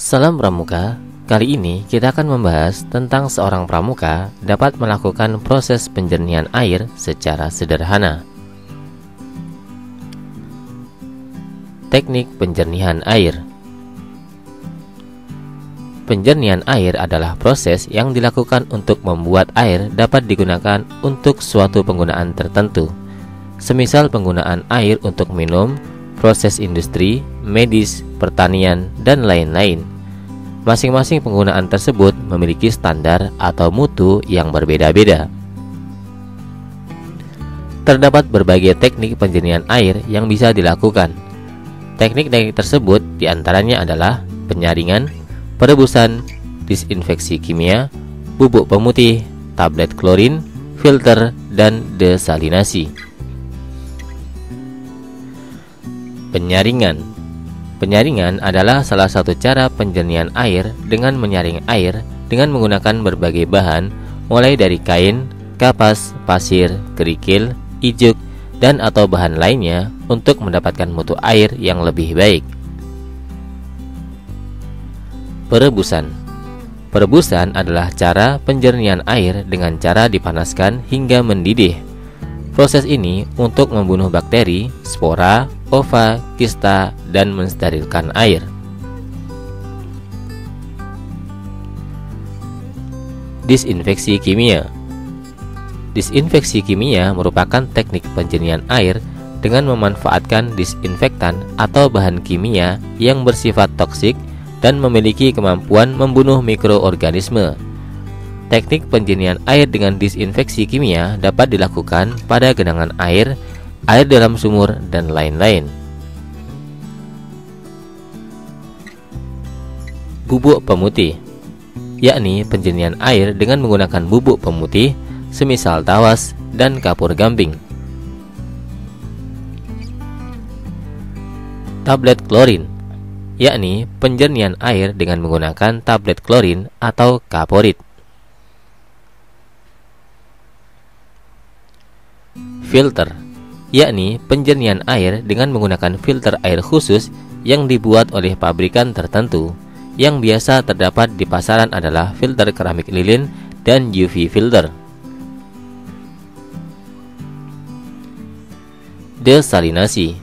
Salam Pramuka. Kali ini kita akan membahas tentang seorang pramuka dapat melakukan proses penjernihan air secara sederhana. Teknik penjernihan air. Penjernihan air adalah proses yang dilakukan untuk membuat air dapat digunakan untuk suatu penggunaan tertentu, semisal penggunaan air untuk minum, proses industri, medis, pertanian, dan lain-lain. Masing-masing penggunaan tersebut memiliki standar atau mutu yang berbeda-beda. Terdapat berbagai teknik penjernihan air yang bisa dilakukan. Teknik-teknik tersebut diantaranya adalah penyaringan, perebusan, disinfeksi kimia, bubuk pemutih, tablet klorin, filter, dan desalinasi. Penyaringan adalah salah satu cara penjernihan air dengan menyaring air dengan menggunakan berbagai bahan, mulai dari kain, kapas, pasir, kerikil, ijuk, dan atau bahan lainnya untuk mendapatkan mutu air yang lebih baik. Perebusan adalah cara penjernihan air dengan cara dipanaskan hingga mendidih. Proses ini untuk membunuh bakteri, spora, ova, kista, dan mensterilkan air. Disinfeksi kimia. Disinfeksi kimia merupakan teknik penjernihan air dengan memanfaatkan disinfektan atau bahan kimia yang bersifat toksik dan memiliki kemampuan membunuh mikroorganisme. Teknik penjernihan air dengan disinfeksi kimia dapat dilakukan pada genangan air dalam sumur, dan lain-lain. Bubuk pemutih, yakni penjernihan air dengan menggunakan bubuk pemutih, semisal tawas dan kapur gamping. Tablet klorin, yakni penjernihan air dengan menggunakan tablet klorin atau kaporit. Filter, yakni penjernihan air dengan menggunakan filter air khusus yang dibuat oleh pabrikan tertentu. Yang biasa terdapat di pasaran adalah filter keramik lilin dan UV filter. Desalinasi,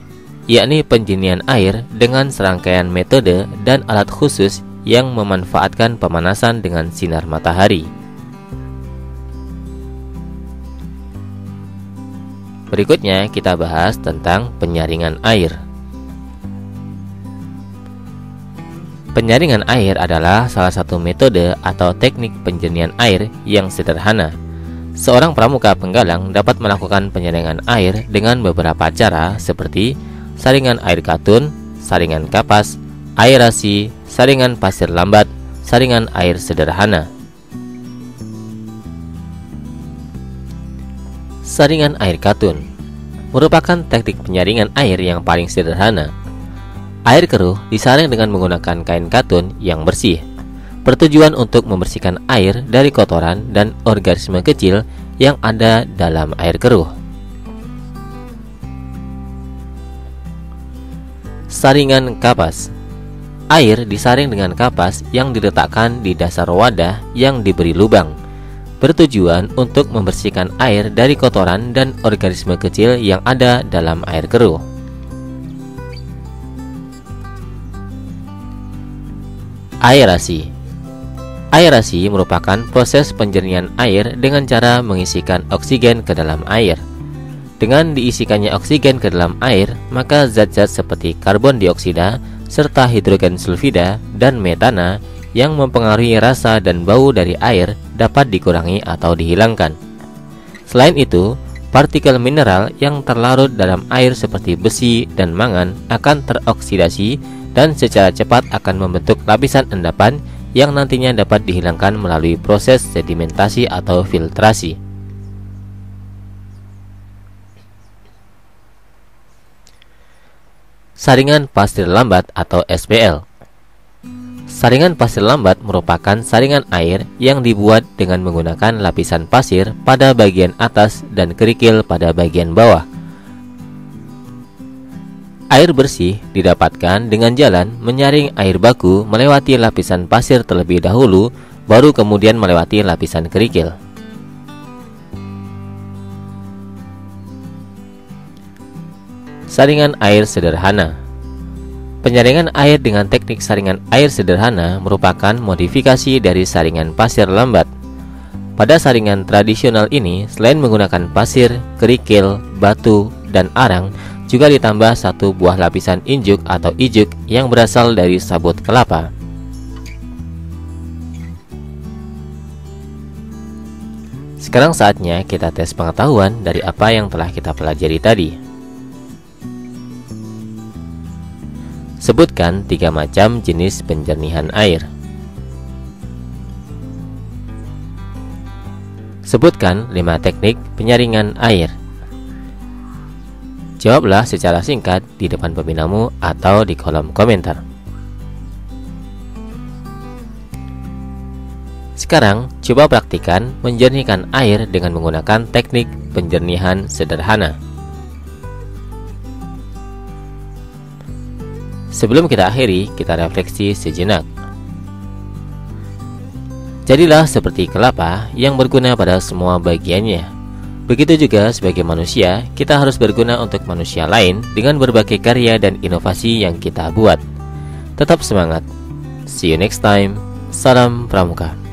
yakni penjernihan air dengan serangkaian metode dan alat khusus yang memanfaatkan pemanasan dengan sinar matahari. Berikutnya kita bahas tentang penyaringan air. Penyaringan air adalah salah satu metode atau teknik penjernihan air yang sederhana. Seorang pramuka penggalang dapat melakukan penyaringan air dengan beberapa cara seperti saringan air katun, saringan kapas, aerasi, saringan pasir lambat, saringan air sederhana. Saringan air katun merupakan teknik penyaringan air yang paling sederhana. Air keruh disaring dengan menggunakan kain katun yang bersih, bertujuan untuk membersihkan air dari kotoran dan organisme kecil yang ada dalam air keruh. Saringan kapas. Air disaring dengan kapas yang diletakkan di dasar wadah yang diberi lubang, bertujuan untuk membersihkan air dari kotoran dan organisme kecil yang ada dalam air keruh. Aerasi. Aerasi merupakan proses penjernihan air dengan cara mengisikan oksigen ke dalam air. Dengan diisikannya oksigen ke dalam air, maka zat-zat seperti karbon dioksida serta hidrogen sulfida dan metana yang mempengaruhi rasa dan bau dari air dapat dikurangi atau dihilangkan. Selain itu, partikel mineral yang terlarut dalam air seperti besi dan mangan akan teroksidasi dan secara cepat akan membentuk lapisan endapan yang nantinya dapat dihilangkan melalui proses sedimentasi atau filtrasi. Saringan pasir lambat atau SPL. Saringan pasir lambat merupakan saringan air yang dibuat dengan menggunakan lapisan pasir pada bagian atas dan kerikil pada bagian bawah. Air bersih didapatkan dengan jalan menyaring air baku melewati lapisan pasir terlebih dahulu, baru kemudian melewati lapisan kerikil. Saringan air sederhana. Penyaringan air dengan teknik saringan air sederhana merupakan modifikasi dari saringan pasir lambat. Pada saringan tradisional ini, selain menggunakan pasir, kerikil, batu, dan arang, juga ditambah satu buah lapisan injuk atau ijuk yang berasal dari sabut kelapa. Sekarang saatnya kita tes pengetahuan dari apa yang telah kita pelajari tadi. Sebutkan 3 macam jenis penjernihan air. Sebutkan 5 teknik penyaringan air. Jawablah secara singkat di depan pembinamu atau di kolom komentar. Sekarang, coba praktikan menjernihkan air dengan menggunakan teknik penjernihan sederhana. Sebelum kita akhiri, kita refleksi sejenak. Jadilah seperti kelapa yang berguna pada semua bagiannya. Begitu juga sebagai manusia, kita harus berguna untuk manusia lain dengan berbagai karya dan inovasi yang kita buat. Tetap semangat. See you next time. Salam Pramuka.